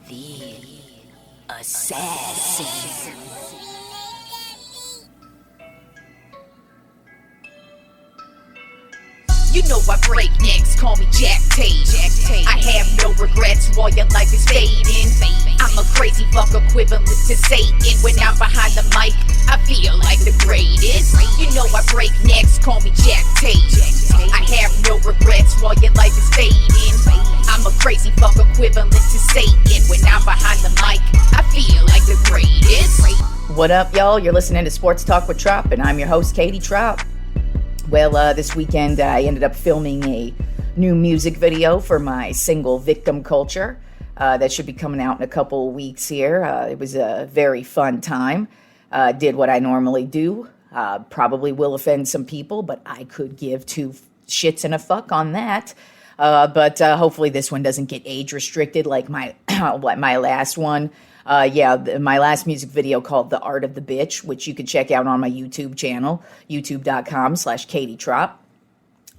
The Assassin. You know I break necks, call me Jack Tate. I have no regrets while your life is fading. I'm a crazy fuck equivalent to Satan. When I'm behind the mic, I feel like the greatest. You know I break necks, call me Jack Tate. I have no regrets while your life is fading. I'm a crazy fuck equivalent to Satan. When I'm behind the mic, I feel like the greatest. What up, y'all? You're listening to Sports Talk with Tropp, and I'm your host, Katie Tropp. Well, this weekend I ended up filming a new music video for my single Victim Culture that should be coming out in a couple of weeks here. It was a very fun time. Did what I normally do. Probably will offend some people, but I could give two shits and a fuck on that. But hopefully this one doesn't get age restricted like my my last one. My last music video called The Art of the Bitch, which you can check out on my YouTube channel, youtube.com/Katie Tropp.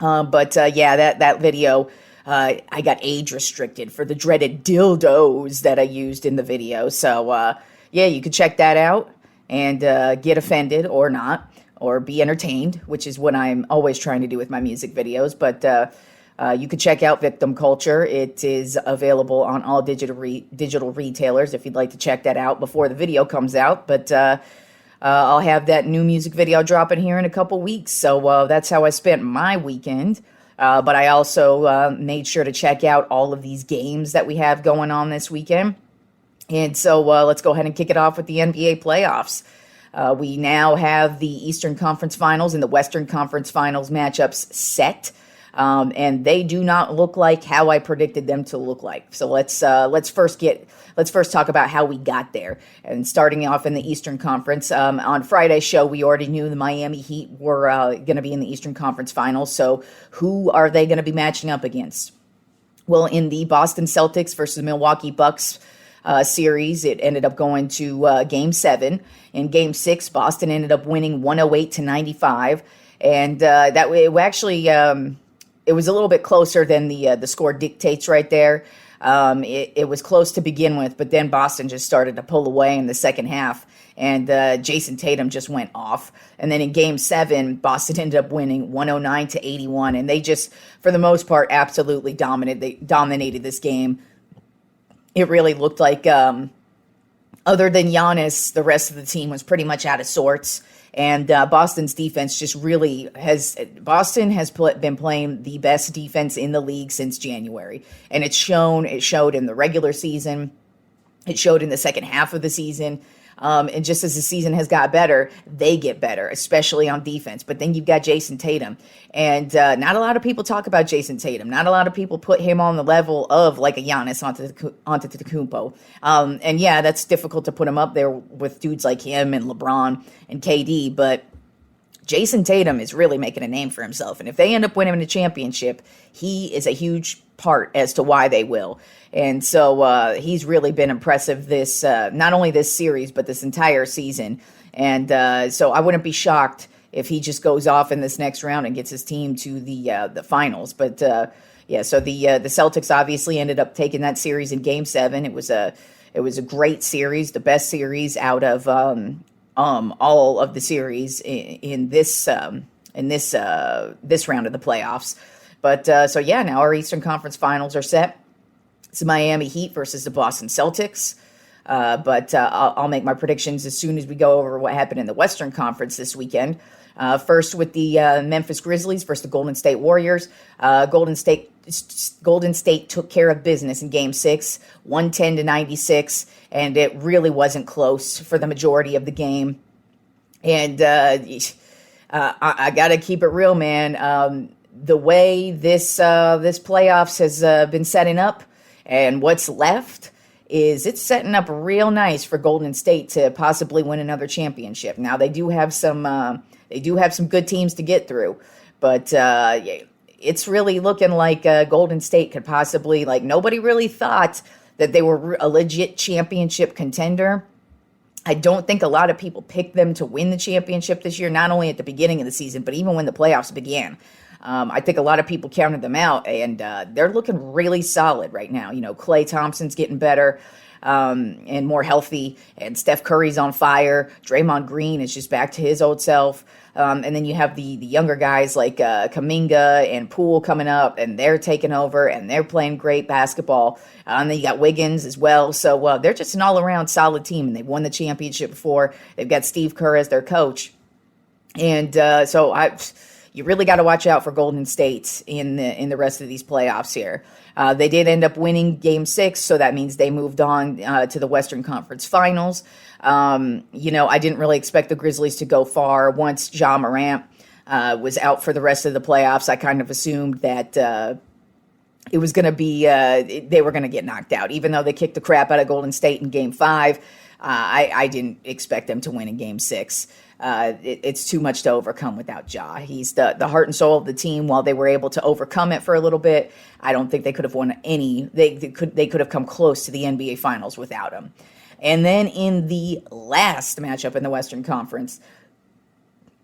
That video, I got age restricted for the dreaded dildos that I used in the video. So, you can check that out and get offended or not, or be entertained, which is what I'm always trying to do with my music videos. But you can check out Victim Culture. It is available on all digital retailers if you'd like to check that out before the video comes out. But I'll have that new music video dropping here in a couple weeks. So that's how I spent my weekend. But I also made sure to check out all of these games that we have going on this weekend. And so let's go ahead and kick it off with the NBA playoffs. We now have the Eastern Conference Finals and the Western Conference Finals matchups set. And they do not look like how I predicted them to look like. So let's first talk about how we got there. And starting off in the Eastern Conference, on Friday's show, we already knew the Miami Heat were going to be in the Eastern Conference Finals. So who are they going to be matching up against? Well, in the Boston Celtics versus Milwaukee Bucks series, it ended up going to Game 7. In Game 6, Boston ended up winning 108-95, and that way it was a little bit closer than the score dictates right there. It was close to begin with, but then Boston just started to pull away in the second half, and Jason Tatum just went off. And then in Game 7, Boston ended up winning 109-81, and they just, for the most part, absolutely dominated this game. It really looked like, other than Giannis, the rest of the team was pretty much out of sorts. And Boston's defense just really Boston has been playing the best defense in the league since January. And it showed in the regular season. It showed in the second half of the season. And just as the season has got better, they get better, especially on defense. But then you've got Jason Tatum. And not a lot of people talk about Jason Tatum. Not a lot of people put him on the level of like a Giannis Antetokounmpo. And yeah, that's difficult to put him up there with dudes like him and LeBron and KD. But Jason Tatum is really making a name for himself. And if they end up winning the championship, he is a huge part as to why they will. And so he's really been impressive this not only this series, but this entire season. And so I wouldn't be shocked if he just goes off in this next round and gets his team to the finals. But so the Celtics obviously ended up taking that series in Game 7. It was a great series, the best series out of all of the series in this round of the playoffs. But now our Eastern Conference Finals are set. It's the Miami Heat versus the Boston Celtics. But I'll make my predictions as soon as we go over what happened in the Western Conference this weekend. First with the Memphis Grizzlies versus the Golden State Warriors. Golden State took care of business in Game 6, 110-96, and it really wasn't close for the majority of the game. And I got to keep it real, man. The way this playoffs has been setting up and what's left is it's setting up real nice for Golden State to possibly win another championship. Now they do have some good teams to get through, but it's really looking like Golden State could possibly, like, nobody really thought that they were a legit championship contender. I don't think a lot of people picked them to win the championship this year, not only at the beginning of the season, but even when the playoffs began. I think a lot of people counted them out, and they're looking really solid right now. Klay Thompson's getting better and more healthy, and Steph Curry's on fire. Draymond Green is just back to his old self. And then you have the younger guys like Kuminga and Poole coming up, and they're taking over, and they're playing great basketball. And then you got Wiggins as well. So they're just an all-around solid team, and they've won the championship before. They've got Steve Kerr as their coach. And you really got to watch out for Golden State in the rest of these playoffs here. They did end up winning Game 6, so that means they moved on to the Western Conference Finals. I didn't really expect the Grizzlies to go far. Once Ja Morant was out for the rest of the playoffs, I kind of assumed that it was going to be they were going to get knocked out. Even though they kicked the crap out of Golden State in Game 5, I didn't expect them to win in Game 6. It's too much to overcome without Ja. He's the heart and soul of the team. While they were able to overcome it for a little bit, I don't think they could have won any. They could have come close to the NBA Finals without him. And then in the last matchup in the Western Conference,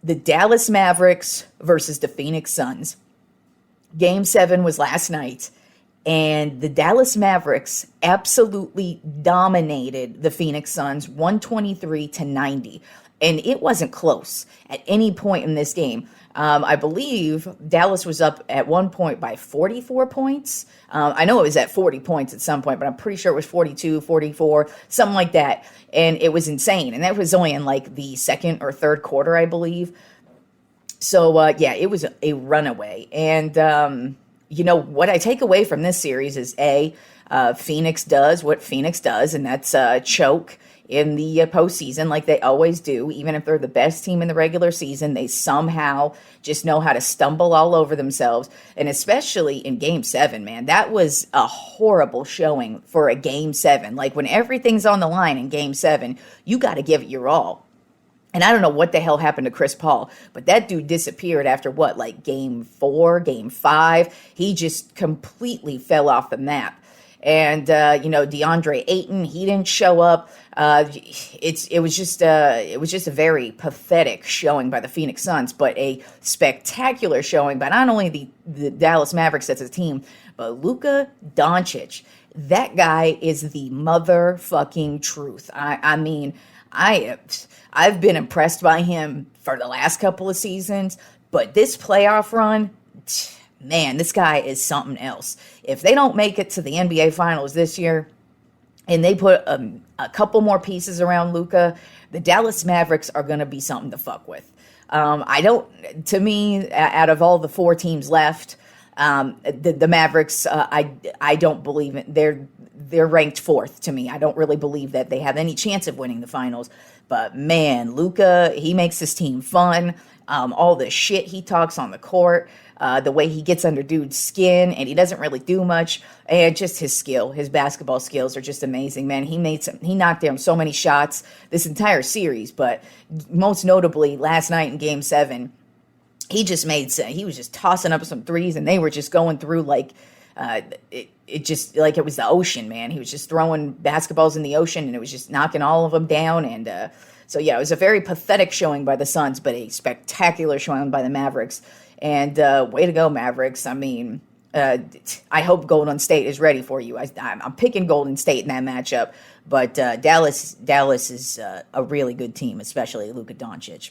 the Dallas Mavericks versus the Phoenix Suns. Game 7 was last night, and the Dallas Mavericks absolutely dominated the Phoenix Suns 123-90. And it wasn't close at any point in this game. I believe Dallas was up at one point by 44 points. I know it was at 40 points at some point, but I'm pretty sure it was 42, 44, something like that. And it was insane. And that was only in like the second or third quarter, I believe. So, it was a runaway. And, what I take away from this series is Phoenix does what Phoenix does, and that's choke in the postseason like they always do. Even if they're the best team in the regular season, they somehow just know how to stumble all over themselves. And especially in Game 7, man, that was a horrible showing for a Game 7. Like when everything's on the line in Game 7, you got to give it your all. And I don't know what the hell happened to Chris Paul, but that dude disappeared after Game 4, Game 5. He just completely fell off the map. And, DeAndre Ayton, he didn't show up. It was just a very pathetic showing by the Phoenix Suns, but a spectacular showing by not only the Dallas Mavericks as a team, but Luka Doncic. That guy is the motherfucking truth. I've been impressed by him for the last couple of seasons, but this playoff run, man, this guy is something else. If they don't make it to the NBA Finals this year, and they put a couple more pieces around Luka, the Dallas Mavericks are going to be something to fuck with. To me, out of all the 4 teams left, the Mavericks, I don't believe it. They're ranked 4th to me. I don't really believe that they have any chance of winning the finals. But man, Luka, he makes this team fun. All the shit he talks on the court, the way he gets under dude's skin, and he doesn't really do much. And just his basketball skills are just amazing, man. He knocked down so many shots this entire series, but most notably last night in Game 7, he was just tossing up some threes, and they were just going through like it just like it was the ocean, man. He was just throwing basketballs in the ocean, and it was just knocking all of them down. And it was a very pathetic showing by the Suns, but a spectacular showing by the Mavericks. And way to go, Mavericks. I mean, I hope Golden State is ready for you. I'm picking Golden State in that matchup, but Dallas is a really good team, especially Luka Doncic.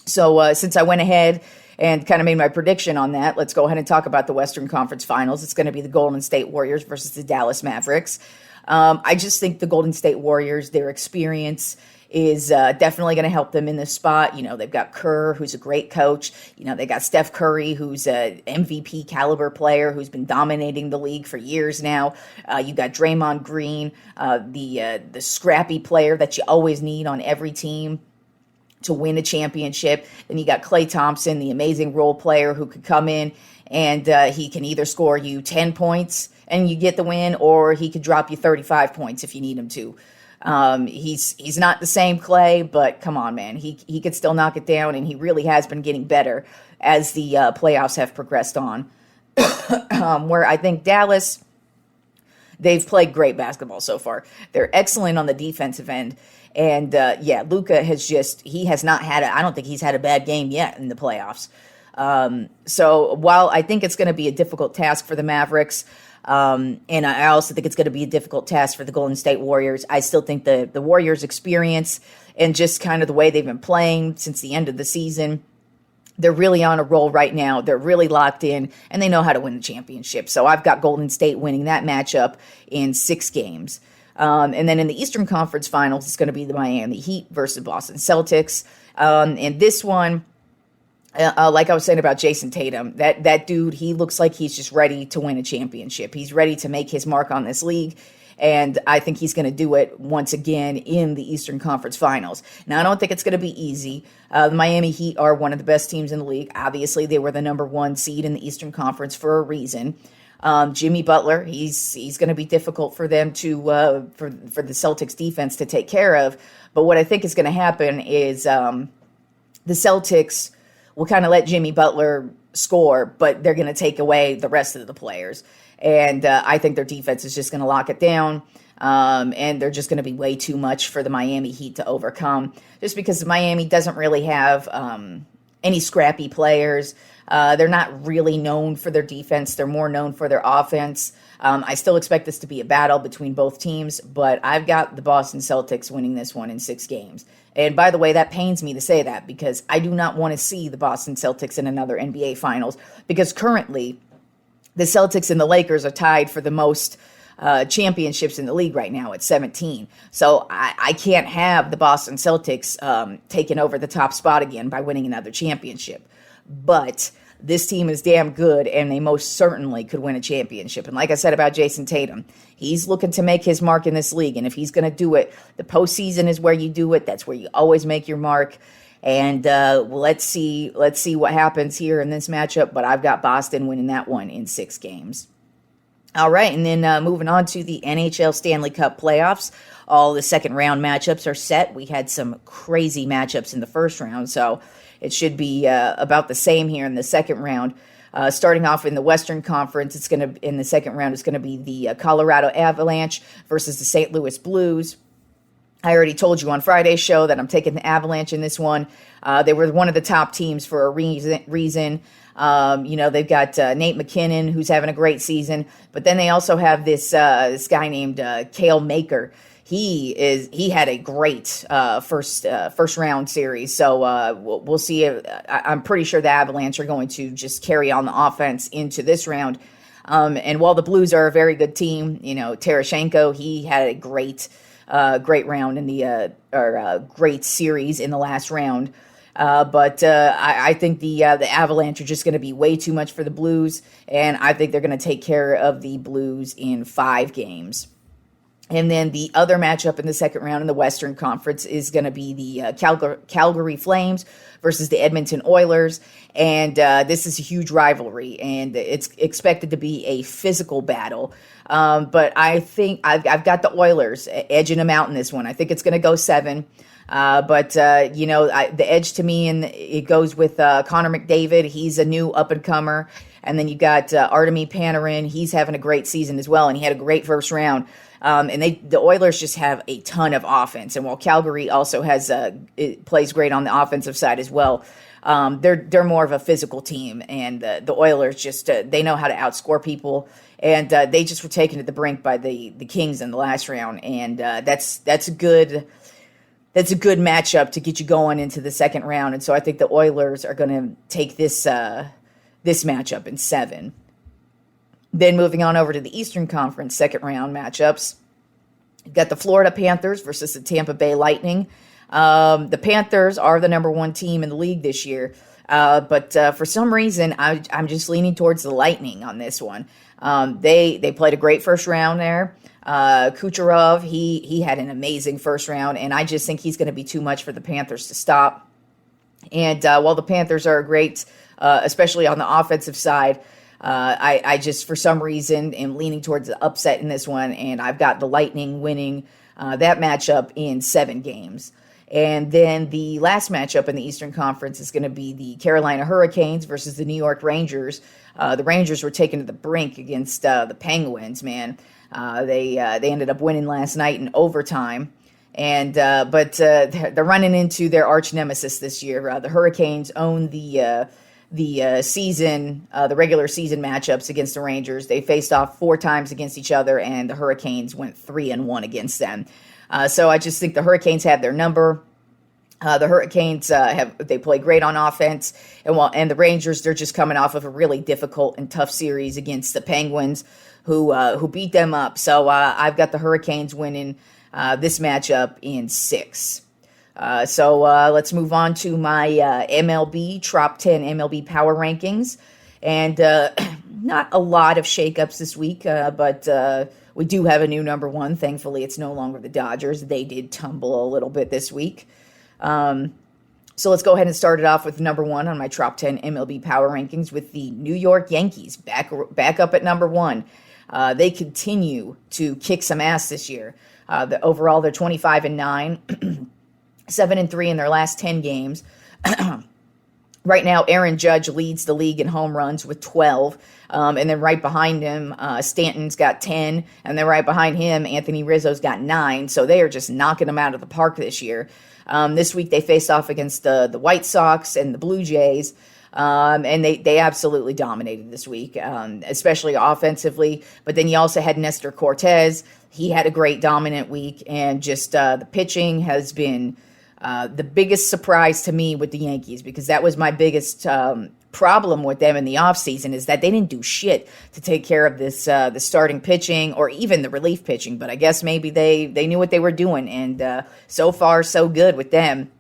So since I went ahead and kind of made my prediction on that, let's go ahead and talk about the Western Conference Finals. It's going to be the Golden State Warriors versus the Dallas Mavericks. I just think the Golden State Warriors, their experience is definitely going to help them in this spot. They've got Kerr, who's a great coach. They got Steph Curry, who's an MVP caliber player who's been dominating the league for years now. You got Draymond Green, the scrappy player that you always need on every team to win a championship. Then you got Klay Thompson, the amazing role player who could come in and he can either score you 10 points and you get the win, or he could drop you 35 points if you need him to. He's not the same Klay, but come on, man. He could still knock it down, and he really has been getting better as the playoffs have progressed on. Where I think Dallas, they've played great basketball so far. They're excellent on the defensive end. And, Luka I don't think he's had a bad game yet in the playoffs. So while I think it's going to be a difficult task for the Mavericks, and I also think it's going to be a difficult task for the Golden State Warriors, I still think the Warriors' experience and just kind of the way they've been playing since the end of the season, they're really on a roll right now. They're really locked in, and they know how to win the championship. So I've got Golden State winning that matchup in 6 games. And then in the Eastern Conference Finals, it's going to be the Miami Heat versus Boston Celtics. And this one, like I was saying about Jason Tatum, that dude, he looks like he's just ready to win a championship. He's ready to make his mark on this league. And I think he's going to do it once again in the Eastern Conference Finals. Now, I don't think it's going to be easy. The Miami Heat are one of the best teams in the league. Obviously, they were the number 1 seed in the Eastern Conference for a reason. Jimmy Butler, he's going to be difficult for them to for the Celtics defense to take care of. But what I think is going to happen is the Celtics will kind of let Jimmy Butler score, but they're going to take away the rest of the players. And I think their defense is just going to lock it down. And they're just going to be way too much for the Miami Heat to overcome, just because Miami doesn't really have any scrappy players. They're not really known for their defense. They're more known for their offense. I still expect this to be a battle between both teams, but I've got the Boston Celtics winning this one in 6 games. And by the way, that pains me to say that, because I do not want to see the Boston Celtics in another NBA Finals, because currently the Celtics and the Lakers are tied for the most championships in the league right now at 17. So I can't have the Boston Celtics taking over the top spot again by winning another championship. But this team is damn good, and they most certainly could win a championship. And like I said about Jason Tatum, he's looking to make his mark in this league. And if he's going to do it, the postseason is where you do it. That's where you always make your mark. And let's see what happens here in this matchup. But I've got Boston winning that one in 6 games. All right, and then moving on to the NHL Stanley Cup playoffs. All the second round matchups are set. We had some crazy matchups in the first round, so it should be about the same here in the second round. Starting off in the Western Conference, in the second round, it's going to be the Colorado Avalanche versus the St. Louis Blues. I already told you on Friday's show that I'm taking the Avalanche in this one. They were one of the top teams for a reason. They've got Nate McKinnon, who's having a great season, but then they also have this guy named Cale Maker. He had a great first round series. So we'll see. I'm pretty sure the Avalanche are going to just carry on the offense into this round. And while the Blues are a very good team, Tarasenko, he had a great round in the great series in the last round. But I think the Avalanche are just going to be way too much for the Blues, and I think they're going to take care of the Blues in 5 games. And then the other matchup in the second round in the Western Conference is going to be the Calgary Flames versus the Edmonton Oilers. And this is a huge rivalry, and it's expected to be a physical battle. But I think I've got the Oilers edging them out in this one. I think it's going to go 7. But the edge to me, and it goes with Connor McDavid. He's a new up-and-comer. And then you got Artemi Panarin. He's having a great season as well, and he had a great first round. And the Oilers just have a ton of offense. And while Calgary also it plays great on the offensive side as well, they're more of a physical team. And the Oilers just they know how to outscore people. And they just were taken to the brink by the Kings in the last round. And that's a good matchup to get you going into the second round. And so I think the Oilers are going to take this matchup in 7. Then moving on over to the Eastern Conference second round matchups, you've got the Florida Panthers versus the Tampa Bay Lightning. The Panthers are the number 1 team in the league this year, but for some reason I'm just leaning towards the Lightning on this one. They played a great first round there. Kucherov, he had an amazing first round, and I just think he's going to be too much for the Panthers to stop. And while the Panthers are great, especially on the offensive side, I just, for some reason, am leaning towards the upset in this one, and I've got the Lightning winning that matchup in 7 games. And then the last matchup in the Eastern Conference is going to be the Carolina Hurricanes versus the New York Rangers. The Rangers were taken to the brink against the Penguins, man. They ended up winning last night in overtime. And but they're running into their arch nemesis this year. The Hurricanes own the the regular season matchups against the Rangers. They faced off 4 times against each other, and the Hurricanes went 3-1 against them. So I just think the Hurricanes have their number. The Hurricanes they play great on offense, and the Rangers, they're just coming off of a really difficult and tough series against the Penguins, who beat them up. So I've got the Hurricanes winning this matchup in 6. So let's move on to my MLB Tropp 10 MLB Power Rankings, and not a lot of shakeups this week, but we do have a new number 1. Thankfully, it's no longer the Dodgers. They did tumble a little bit this week. So let's go ahead and start it off with number 1 on my Tropp 10 MLB Power Rankings with the New York Yankees back up at number 1. They continue to kick some ass this year. Overall, they're 25-9, 7-3 in their last 10 games. Right now, Aaron Judge leads the league in home runs with 12. And then right behind him, Stanton's got 10. And then right behind him, Anthony Rizzo's got 9. So they are just knocking them out of the park this year. This week they faced off against the White Sox and the Blue Jays. And they absolutely dominated this week, especially offensively. But then you also had Nestor Cortez. He had a great dominant week. And just the pitching has been the biggest surprise to me with the Yankees, because that was my biggest problem with them in the offseason, is that they didn't do shit to take care of this the starting pitching or even the relief pitching. But I guess maybe they knew what they were doing, and so far so good with them.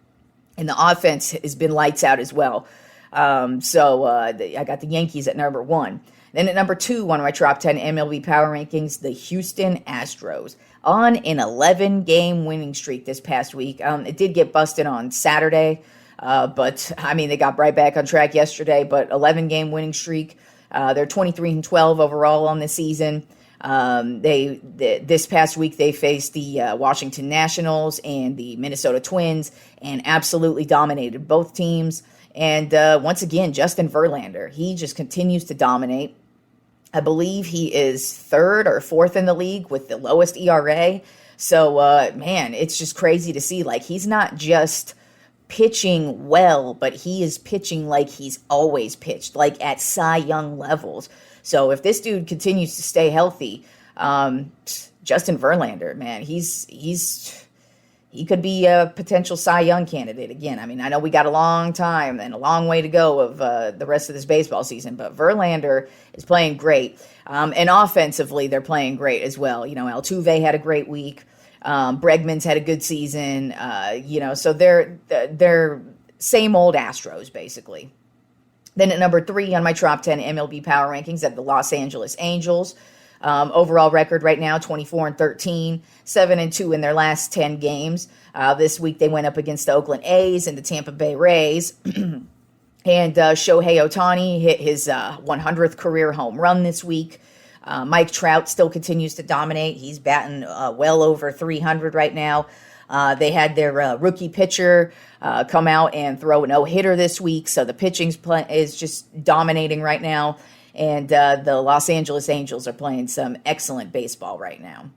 And the offense has been lights out as well. So I got the Yankees at number 1. Then at number 2 on my Tropp 10 MLB Power Rankings, the Houston Astros on an 11-game winning streak this past week. It did get busted on Saturday, but I mean, they got right back on track yesterday. But 11-game winning streak. They're 23-12 overall on the season. This past week they faced the Washington Nationals and the Minnesota Twins and absolutely dominated both teams. And once again, Justin Verlander, he just continues to dominate. I believe he is 3rd or 4th in the league with the lowest ERA. So, man, it's just crazy to see. Like, he's not just pitching well, but he is pitching like he's always pitched, like at Cy Young levels. So if this dude continues to stay healthy, Justin Verlander, man, he could be a potential Cy Young candidate again. I mean, I know we got a long time and a long way to go of the rest of this baseball season, but Verlander is playing great. And offensively, they're playing great as well. You know, Altuve had a great week. Bregman's had a good season. So they're same old Astros, basically. Then at number 3 on my Tropp 10 MLB Power Rankings, at the Los Angeles Angels. Overall record right now, 24-13, 7-2 in their last 10 games. This week they went up against the Oakland A's and the Tampa Bay Rays. And Shohei Ohtani hit his 100th career home run this week. Mike Trout still continues to dominate. He's batting well over 300 right now. They had their rookie pitcher come out and throw a no-hitter this week, so the pitching is just dominating right now. And the Los Angeles Angels are playing some excellent baseball right now.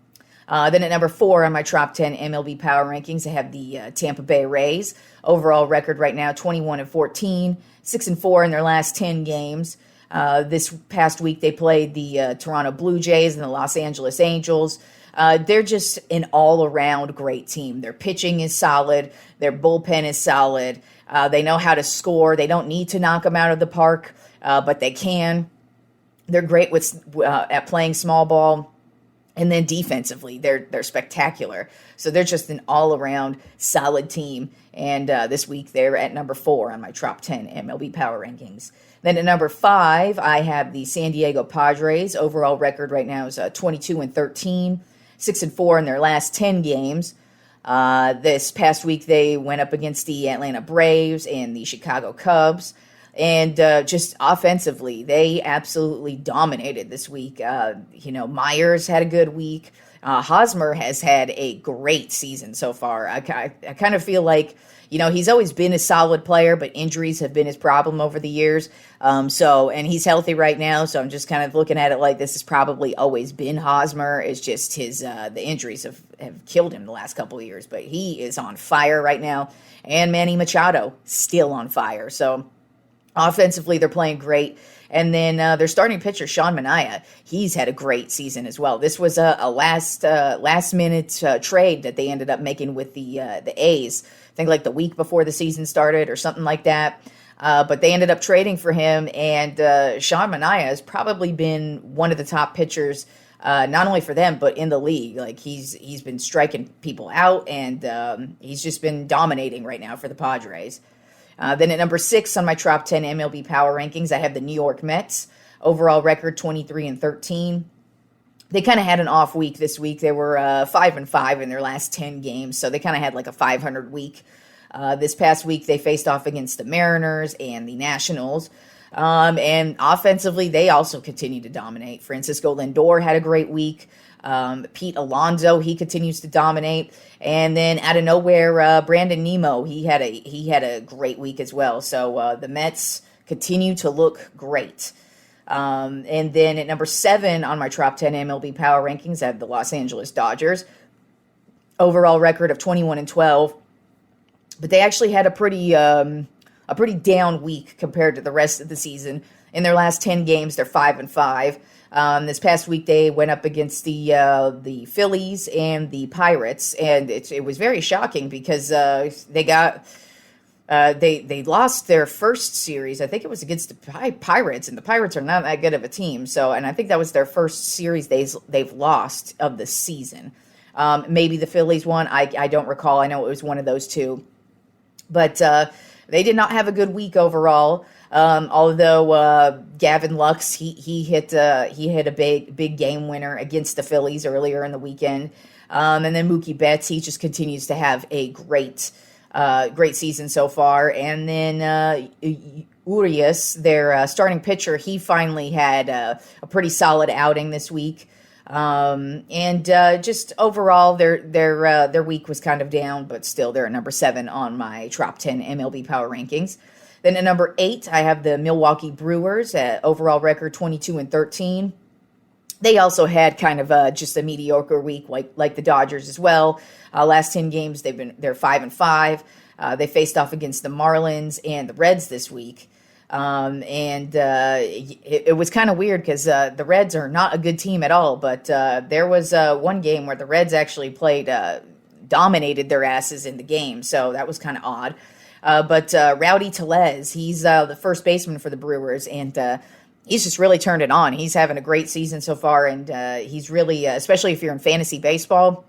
Then at number 4 on my Tropp 10 MLB Power Rankings, I have the Tampa Bay Rays. Overall record right now, 21-14, 6-4 in their last 10 games. This past week they played the Toronto Blue Jays and the Los Angeles Angels. They're just an all-around great team. Their pitching is solid. Their bullpen is solid. They know how to score. They don't need to knock them out of the park, but they can. They're great at playing small ball, and then defensively, they're spectacular. So they're just an all-around solid team. And this week they're at number 4 on my Tropp 10 MLB Power Rankings. Then at number 5, I have the San Diego Padres. Overall record right now is 22-13, 6-4 in their last 10 games. This past week they went up against the Atlanta Braves and the Chicago Cubs. And just offensively, they absolutely dominated this week. Myers had a good week. Hosmer has had a great season so far. I kind of feel like, he's always been a solid player, but injuries have been his problem over the years. And he's healthy right now, so I'm just kind of looking at it like this has probably always been Hosmer. It's just the injuries have killed him the last couple of years. But he is on fire right now. And Manny Machado, still on fire. So Offensively, they're playing great. And then their starting pitcher, Sean Manaea, he's had a great season as well. This was a last minute trade that they ended up making with the A's. I think like the week before the season started or something like that. But they ended up trading for him, and Sean Manaea has probably been one of the top pitchers, not only for them but in the league. Like he's been striking people out, and he's just been dominating right now for the Padres. Then at number 6 on my Tropp 10 MLB Power Rankings, I have the New York Mets. Overall record 23-13. They kind of had an off week this week. They were 5-5 in their last 10 games, so they kind of had like a 500 week. This past week, they faced off against the Mariners and the Nationals. And offensively, they also continue to dominate. Francisco Lindor had a great week. Pete Alonso, he continues to dominate. And then out of nowhere, Brandon Nimmo, he had a great week as well. So the Mets continue to look great. And then at number 7 on my Tropp 10 MLB Power Rankings, I have the Los Angeles Dodgers. Overall record of 21-12. But they actually had a pretty down week compared to the rest of the season. In their last 10 games, they're 5-5. This past week, they went up against the Phillies and the Pirates, and it was very shocking because they lost their first series. I think it was against the Pirates, and the Pirates are not that good of a team. So, and I think that was their first series they've lost of the season. Maybe the Phillies won. I don't recall. I know it was one of those two. But they did not have a good week overall. Although Gavin Lux, he hit a big game winner against the Phillies earlier in the weekend. And then Mookie Betts, he just continues to have a great season so far. And then Urias, their starting pitcher, he finally had a pretty solid outing this week. And just overall, their week was kind of down, but still they're at number 7 on my Tropp 10 MLB Power Rankings. Then at number 8, I have the Milwaukee Brewers at overall record 22-13. They also had kind of just a mediocre week, like the Dodgers as well. Last 10 games, they're 5-5. They faced off against the Marlins and the Reds this week. It was kind of weird because the Reds are not a good team at all, but there was one game where the Reds actually dominated their asses in the game, so that was kind of odd. But Rowdy Tellez, he's the first baseman for the Brewers, and he's just really turned it on. He's having a great season so far, and he's really, especially if you're in fantasy baseball,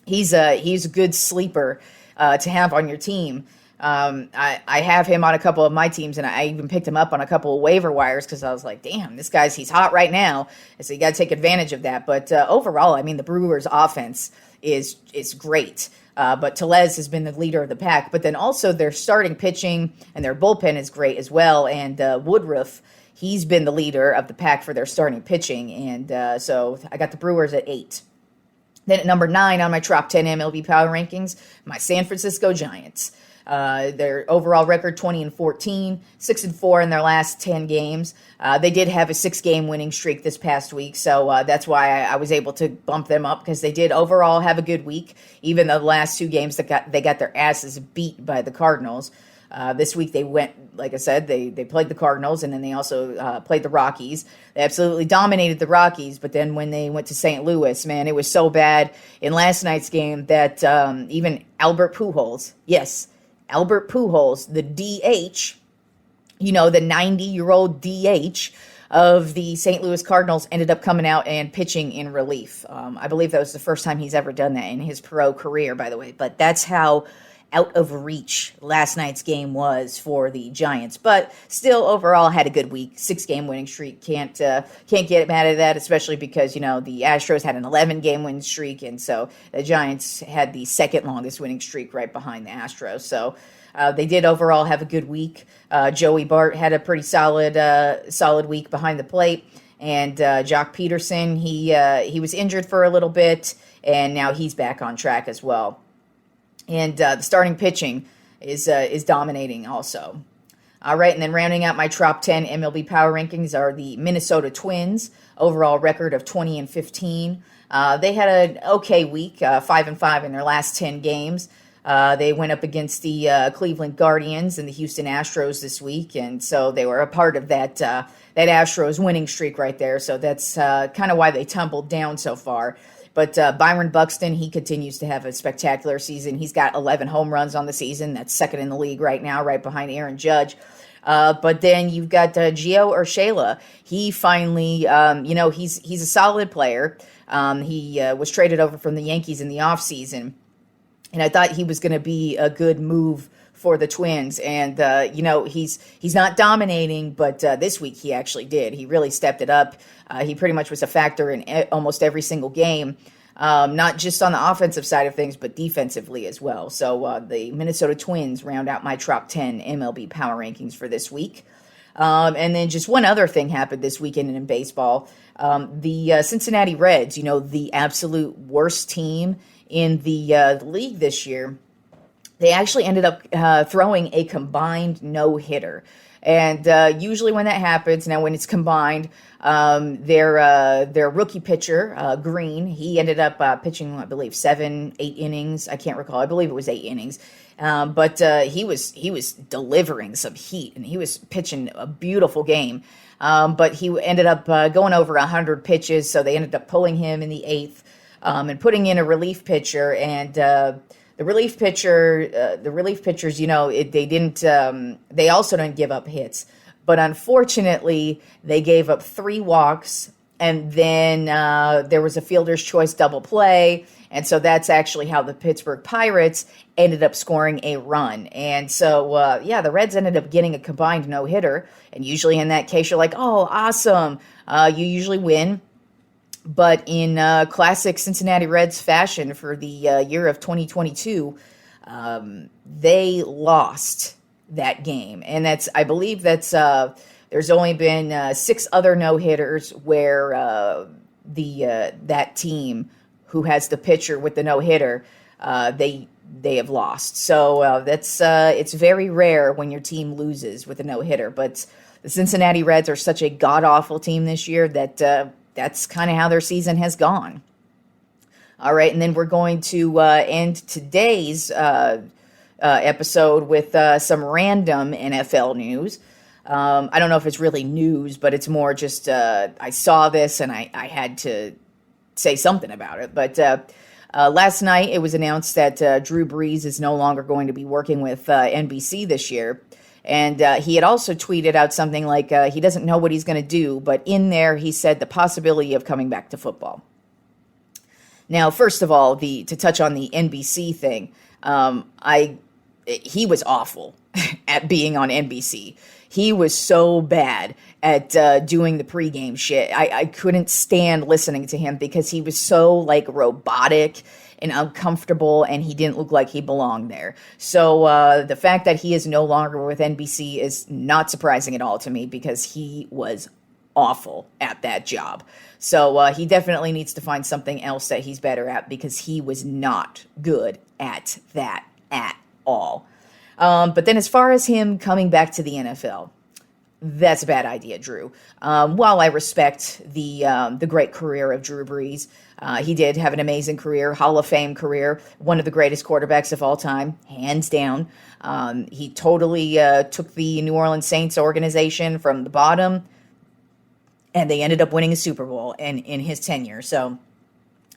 he's a good sleeper to have on your team. I have him on a couple of my teams, and I even picked him up on a couple of waiver wires because I was like, damn, he's hot right now. And so you got to take advantage of that. But overall, I mean, the Brewers' offense is great. But Tellez has been the leader of the pack. But then also their starting pitching and their bullpen is great as well. And Woodruff, he's been the leader of the pack for their starting pitching. And so I got the Brewers at 8. Then at number 9 on my Tropp 10 MLB Power Rankings, my San Francisco Giants. Their overall record 20-14, 6-4 in their last 10 games. They did have a 6-game winning streak this past week, so that's why I was able to bump them up because they did overall have a good week. Even though the last 2 games they got their asses beat by the Cardinals. This week they went, like I said, they played the Cardinals, and then they also played the Rockies. They absolutely dominated the Rockies, but then when they went to St. Louis, man, it was so bad in last night's game that even Albert Pujols, yes, Albert Pujols, the DH, the 90-year-old DH of the St. Louis Cardinals, ended up coming out and pitching in relief. I believe that was the first time he's ever done that in his pro career, by the way. But that's how out of reach last night's game was for the Giants. But still, overall, had a good week. 6-game winning streak. Can't get mad at that, especially because, the Astros had an 11-game winning streak, and so the Giants had the second longest winning streak right behind the Astros. So they did overall have a good week. Joey Bart had a pretty solid week behind the plate. And Jock Peterson, he was injured for a little bit, and now he's back on track as well. And the starting pitching is dominating also. All right, and then rounding out my Tropp 10 MLB Power Rankings are the Minnesota Twins, overall record of 20-15. They had an okay week, 5-5 in their last 10 games. They went up against the Cleveland Guardians and the Houston Astros this week, and so they were a part of that Astros winning streak right there. So that's kind of why they tumbled down so far. But Byron Buxton, he continues to have a spectacular season. He's got 11 home runs on the season. That's second in the league right now, right behind Aaron Judge. But then you've got Gio Urshela. He finally, he's a solid player. He was traded over from the Yankees in the offseason. And I thought he was going to be a good move for the Twins. And, he's not dominating, but this week he actually did. He really stepped it up. He pretty much was a factor in almost every single game, not just on the offensive side of things, but defensively as well. So the Minnesota Twins round out my Tropp 10 MLB Power Rankings for this week. And then just one other thing happened this weekend in baseball. The Cincinnati Reds, the absolute worst team in the league this year, they actually ended up throwing a combined no-hitter. And usually when that happens, now when it's combined, their rookie pitcher, Green, he ended up pitching, I believe, 7-8 innings. I can't recall. I believe it was 8 innings. But he was delivering some heat, and he was pitching a beautiful game. But he ended up going over 100 pitches, so they ended up pulling him in the 8th and putting in a relief pitcher. And the relief pitchers, they also didn't give up hits. But unfortunately, they gave up 3 walks, and then there was a fielder's choice double play. And so that's actually how the Pittsburgh Pirates ended up scoring a run. And so, the Reds ended up getting a combined no-hitter. And usually in that case, you're like, oh, awesome. You usually win. But in classic Cincinnati Reds fashion for the year of 2022, they lost that game. And I believe there's only been 6 other no-hitters where that team who has the pitcher with the no-hitter, they have lost. So it's very rare when your team loses with a no-hitter. But the Cincinnati Reds are such a god-awful team this year that that's kind of how their season has gone. All right, and then we're going to end today's episode with some random NFL news. I don't know if it's really news, but it's more just I saw this and I had to say something about it. But last night it was announced that Drew Brees is no longer going to be working with NBC this year. And he had also tweeted out something like he doesn't know what he's going to do, but in there he said the possibility of coming back to football. Now, first of all, to touch on the NBC thing, he was awful at being on NBC. He was so bad at doing the pregame shit. I couldn't stand listening to him because he was so robotic and uncomfortable, and he didn't look like he belonged there. So the fact that he is no longer with NBC is not surprising at all to me because he was awful at that job. So he definitely needs to find something else that he's better at because he was not good at that at all. But then as far as him coming back to the NFL, that's a bad idea, Drew. While I respect the great career of Drew Brees, he did have an amazing career, Hall of Fame career, one of the greatest quarterbacks of all time, hands down. He totally took the New Orleans Saints organization from the bottom, and they ended up winning a Super Bowl in his tenure. So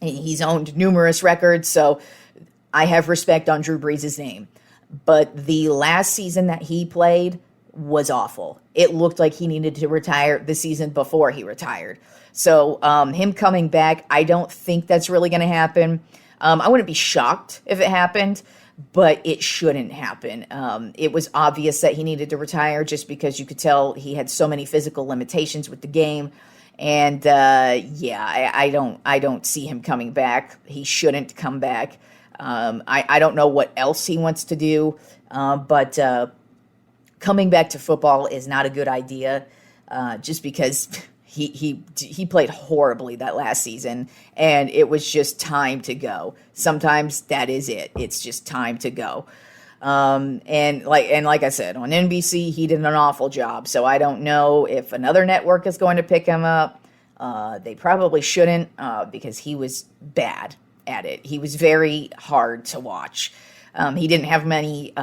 he's owned numerous records, so I have respect on Drew Brees' name. But the last season that he played was awful. It looked like he needed to retire the season before he retired. So him coming back, I don't think that's really going to happen. I wouldn't be shocked if it happened, but it shouldn't happen. It was obvious that he needed to retire just because you could tell he had so many physical limitations with the game. And I don't see him coming back. He shouldn't come back. I don't know what else he wants to do, but coming back to football is not a good idea, just because he played horribly that last season, and it was just time to go. Sometimes that is it. It's just time to go. And like I said, on NBC, he did an awful job. So I don't know if another network is going to pick him up. They probably shouldn't, because he was bad at it. He was very hard to watch. He didn't have many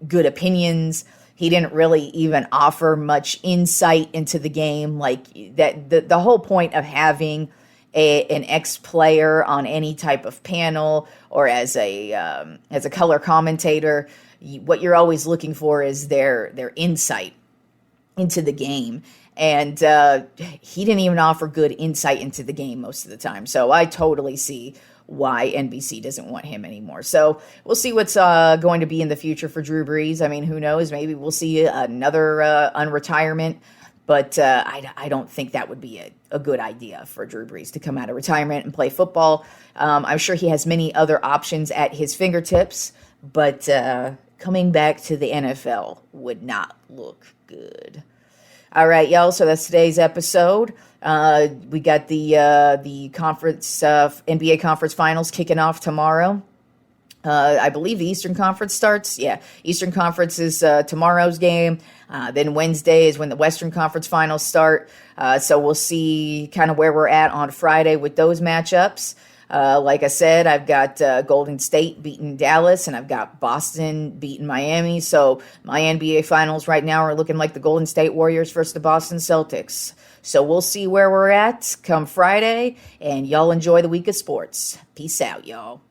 good opinions. He didn't really even offer much insight into the game. Like that, the whole point of having an ex-player on any type of panel or as a color commentator, what you're always looking for is their insight into the game. And he didn't even offer good insight into the game most of the time. So I totally see why NBC doesn't want him anymore. So we'll see what's going to be in the future for Drew Brees. I mean, who knows? Maybe we'll see another unretirement. But I don't think that would be a good idea for Drew Brees to come out of retirement and play football. I'm sure he has many other options at his fingertips. But coming back to the NFL would not look good. All right, y'all. So that's today's episode. We got the conference NBA conference finals kicking off tomorrow. I believe the Eastern Conference starts. Yeah, Eastern Conference is tomorrow's game. Then Wednesday is when the Western Conference finals start. So we'll see kind of where we're at on Friday with those matchups. Like I said, I've got Golden State beating Dallas, and I've got Boston beating Miami. So my NBA finals right now are looking like the Golden State Warriors versus the Boston Celtics. So we'll see where we're at come Friday, and y'all enjoy the week of sports. Peace out, y'all.